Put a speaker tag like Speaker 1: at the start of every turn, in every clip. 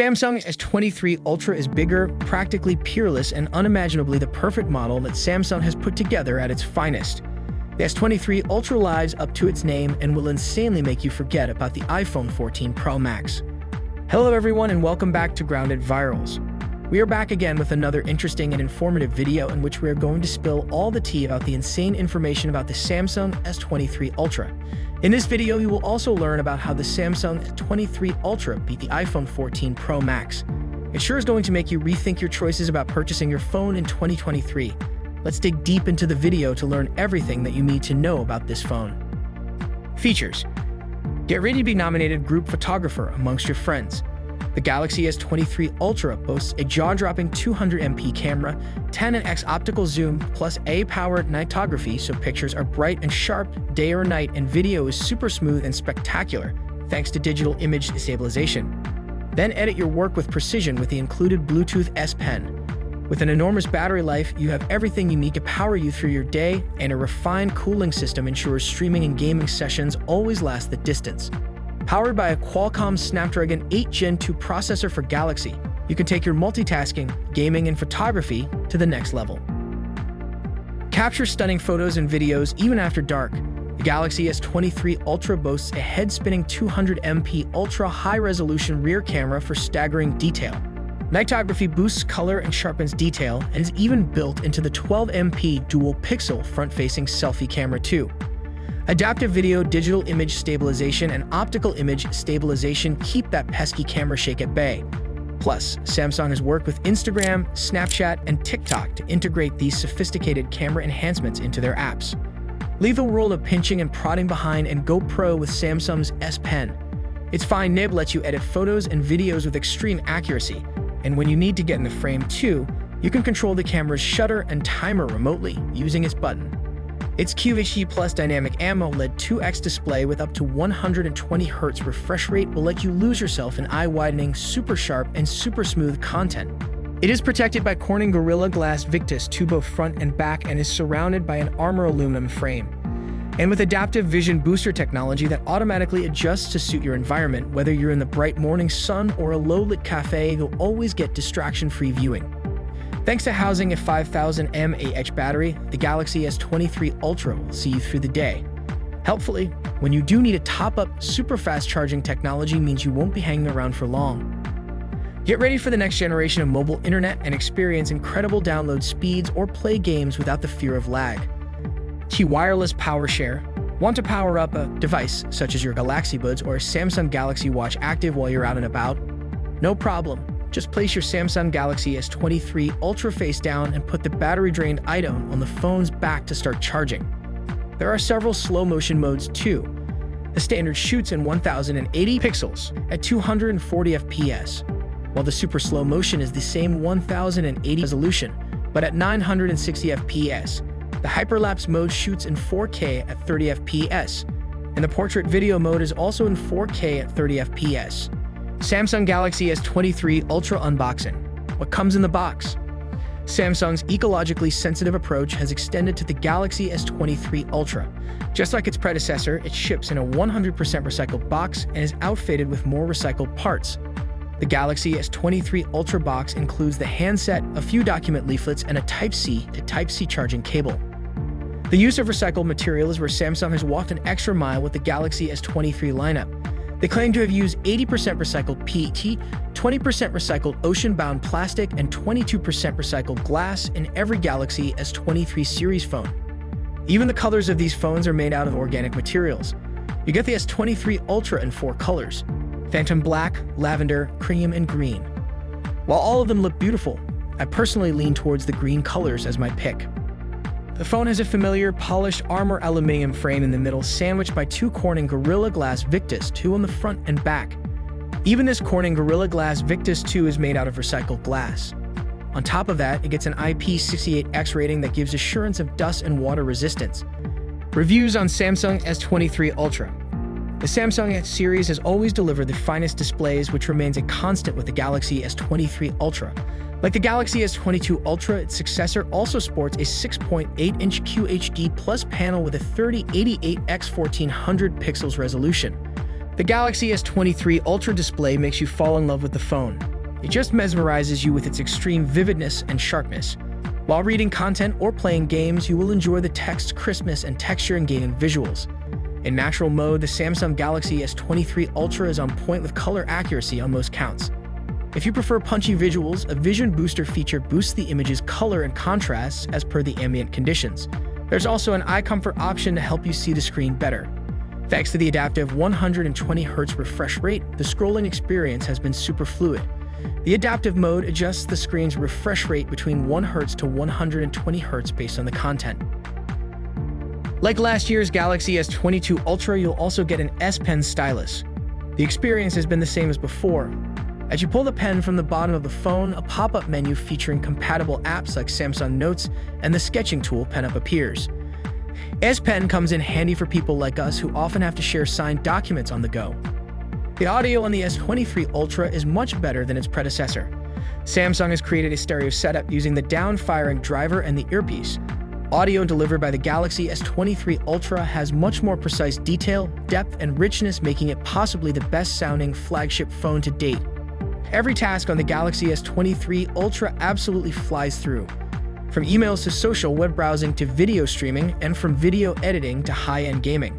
Speaker 1: Samsung S23 Ultra is bigger, practically peerless, and unimaginably the perfect model that Samsung has put together at its finest. The S23 Ultra lives up to its name and will insanely make you forget about the iPhone 14 Pro Max. Hello everyone and welcome back to Groundedvirals. We are back again with another interesting and informative video in which we are going to spill all the tea about the insane information about the Samsung S23 Ultra. In this video, you will also learn about how the Samsung S23 Ultra beat the iPhone 14 Pro Max. It sure is going to make you rethink your choices about purchasing your phone in 2023. Let's dig deep into the video to learn everything that you need to know about this phone. Features. Get ready to be nominated group photographer amongst your friends. The Galaxy S23 Ultra boasts a jaw-dropping 200MP camera, 10x optical zoom, plus AI-powered nightography so pictures are bright and sharp day or night, and video is super smooth and spectacular thanks to digital image stabilization. Then edit your work with precision with the included Bluetooth S Pen. With an enormous battery life, you have everything you need to power you through your day, and a refined cooling system ensures streaming and gaming sessions always last the distance. Powered by a Qualcomm Snapdragon 8 Gen 2 processor for Galaxy, you can take your multitasking, gaming, and photography to the next level. Capture stunning photos and videos even after dark. The Galaxy S23 Ultra boasts a head-spinning 200MP ultra-high-resolution rear camera for staggering detail. Nightography boosts color and sharpens detail, and is even built into the 12MP dual-pixel front-facing selfie camera too. Adaptive video, digital image stabilization, and optical image stabilization keep that pesky camera shake at bay. Plus, Samsung has worked with Instagram, Snapchat, and TikTok to integrate these sophisticated camera enhancements into their apps. Leave the world of pinching and prodding behind and go pro with Samsung's S Pen. Its fine nib lets you edit photos and videos with extreme accuracy, and when you need to get in the frame too, you can control the camera's shutter and timer remotely using its button. Its QHD Plus Dynamic AMOLED 2X display with up to 120Hz refresh rate will let you lose yourself in eye-widening, super sharp, and super smooth content. It is protected by Corning Gorilla Glass Victus to both front and back and is surrounded by an armor aluminum frame. And with adaptive vision booster technology that automatically adjusts to suit your environment, whether you're in the bright morning sun or a low-lit cafe, you'll always get distraction-free viewing. Thanks to housing a 5000 mAh battery, the Galaxy S23 Ultra will see you through the day. Helpfully, when you do need to top up, super fast charging technology means you won't be hanging around for long. Get ready for the next generation of mobile internet and experience incredible download speeds or play games without the fear of lag. Key wireless power share. Want to power up a device such as your Galaxy Buds or a Samsung Galaxy Watch active while you're out and about? No problem. Just place your Samsung Galaxy S23 Ultra face down and put the battery-drained item on the phone's back to start charging. There are several slow-motion modes too. The standard shoots in 1080 pixels at 240 FPS, while the super slow motion is the same 1080 resolution, but at 960 FPS. The hyperlapse mode shoots in 4K at 30 FPS, and the portrait video mode is also in 4K at 30 FPS. Samsung Galaxy S23 Ultra unboxing. What comes in the box? Samsung's ecologically sensitive approach has extended to the Galaxy S23 Ultra. Just like its predecessor, it ships in a 100% recycled box and is outfitted with more recycled parts. The Galaxy S23 Ultra box includes the handset, a few document leaflets, and a Type-C to Type-C charging cable. The use of recycled material is where Samsung has walked an extra mile with the Galaxy S23 lineup. They claim to have used 80% recycled PET, 20% recycled ocean-bound plastic, and 22% recycled glass in every Galaxy S23 Series phone. Even the colors of these phones are made out of organic materials. You get the S23 Ultra in 4 colors: Phantom Black, Lavender, Cream, and Green. While all of them look beautiful, I personally lean towards the green colors as my pick. The phone has a familiar polished armor aluminum frame in the middle, sandwiched by 2 Corning Gorilla Glass Victus 2 on the front and back. Even this Corning Gorilla Glass Victus 2 is made out of recycled glass. On top of that, it gets an IP68X rating that gives assurance of dust and water resistance. Reviews on Samsung S23 Ultra. The Samsung S Series has always delivered the finest displays, which remains a constant with the Galaxy S23 Ultra. Like the Galaxy S22 Ultra, its successor also sports a 6.8-inch QHD Plus panel with a 3088x 1400 pixels resolution. The Galaxy S23 Ultra display makes you fall in love with the phone. It just mesmerizes you with its extreme vividness and sharpness. While reading content or playing games, you will enjoy the text's crispness and texture-engaging visuals. In natural mode, the Samsung Galaxy S23 Ultra is on point with color accuracy on most counts. If you prefer punchy visuals, a Vision Booster feature boosts the image's color and contrasts as per the ambient conditions. There's also an eye comfort option to help you see the screen better. Thanks to the adaptive 120Hz refresh rate, the scrolling experience has been super fluid. The adaptive mode adjusts the screen's refresh rate between 1 Hz to 120 Hz based on the content. Like last year's Galaxy S22 Ultra, you'll also get an S Pen stylus. The experience has been the same as before. As you pull the pen from the bottom of the phone, a pop-up menu featuring compatible apps like Samsung Notes and the sketching tool PenUp appears. S Pen comes in handy for people like us who often have to share signed documents on the go. The audio on the S23 Ultra is much better than its predecessor. Samsung has created a stereo setup using the down-firing driver and the earpiece. Audio delivered by the Galaxy S23 Ultra has much more precise detail, depth, and richness, making it possibly the best-sounding flagship phone to date. Every task on the Galaxy S23 Ultra absolutely flies through. From emails to social web browsing to video streaming, and from video editing to high-end gaming.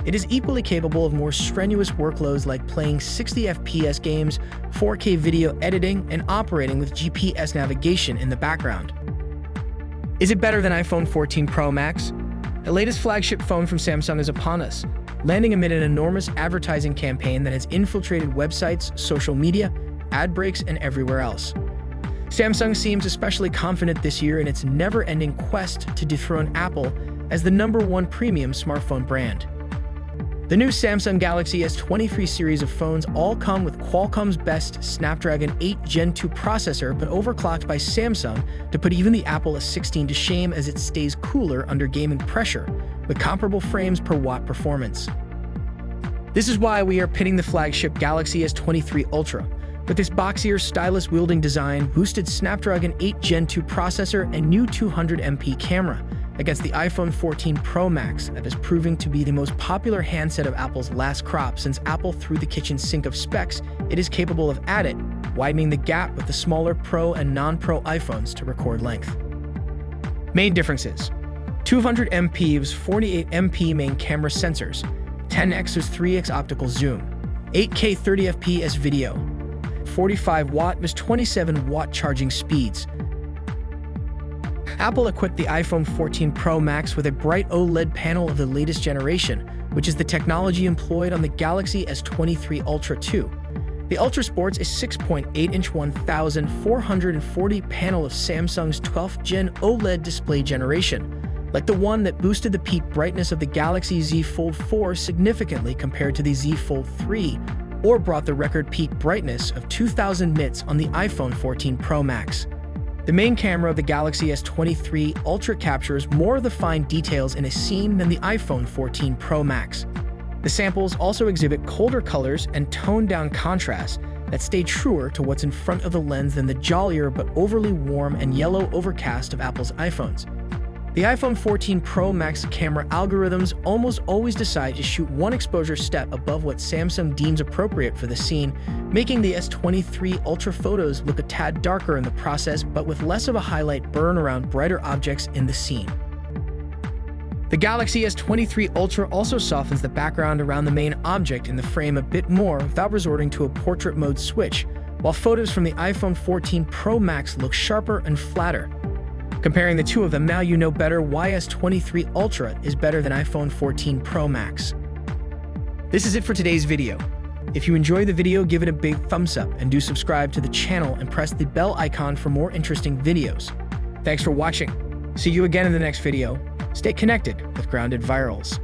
Speaker 1: It is equally capable of more strenuous workloads like playing 60 FPS games, 4K video editing, and operating with GPS navigation in the background. Is it better than iPhone 14 Pro Max? The latest flagship phone from Samsung is upon us, landing amid an enormous advertising campaign that has infiltrated websites, social media, ad breaks, and everywhere else. Samsung seems especially confident this year in its never-ending quest to dethrone Apple as the #1 premium smartphone brand. The new Samsung Galaxy S23 series of phones all come with Qualcomm's best Snapdragon 8 Gen 2 processor, but overclocked by Samsung to put even the Apple S16 to shame as it stays cooler under gaming pressure, with comparable frames per watt performance. This is why we are pitting the flagship Galaxy S23 Ultra, with its boxier, stylus-wielding design, boosted Snapdragon 8 Gen 2 processor, and new 200MP camera, against the iPhone 14 Pro Max that is proving to be the most popular handset of Apple's last crop since Apple threw the kitchen sink of specs it is capable of at it, widening the gap with the smaller Pro and non-Pro iPhones to record length. Main differences: 200MP with 48MP main camera sensors, 10x with 3x optical zoom, 8K 30fps video, 45W with 27W charging speeds. Apple equipped the iPhone 14 Pro Max with a bright OLED panel of the latest generation, which is the technology employed on the Galaxy S23 Ultra 2. The Ultra sports a 6.8-inch 1440 panel of Samsung's 12th Gen OLED display generation, like the one that boosted the peak brightness of the Galaxy Z Fold 4 significantly compared to the Z Fold 3, or brought the record peak brightness of 2000 nits on the iPhone 14 Pro Max. The main camera of the Galaxy S23 Ultra captures more of the fine details in a scene than the iPhone 14 Pro Max. The samples also exhibit colder colors and toned-down contrasts that stay truer to what's in front of the lens than the jollier but overly warm and yellow overcast of Apple's iPhones. The iPhone 14 Pro Max camera algorithms almost always decide to shoot one exposure step above what Samsung deems appropriate for the scene, making the S23 Ultra photos look a tad darker in the process but with less of a highlight burn around brighter objects in the scene. The Galaxy S23 Ultra also softens the background around the main object in the frame a bit more without resorting to a portrait mode switch, while photos from the iPhone 14 Pro Max look sharper and flatter. Comparing the two of them, now you know better why S23 Ultra is better than iPhone 14 Pro Max. This is it for today's video. If you enjoyed the video, give it a big thumbs up and do subscribe to the channel and press the bell icon for more interesting videos. Thanks for watching. See you again in the next video. Stay connected with Groundedvirals.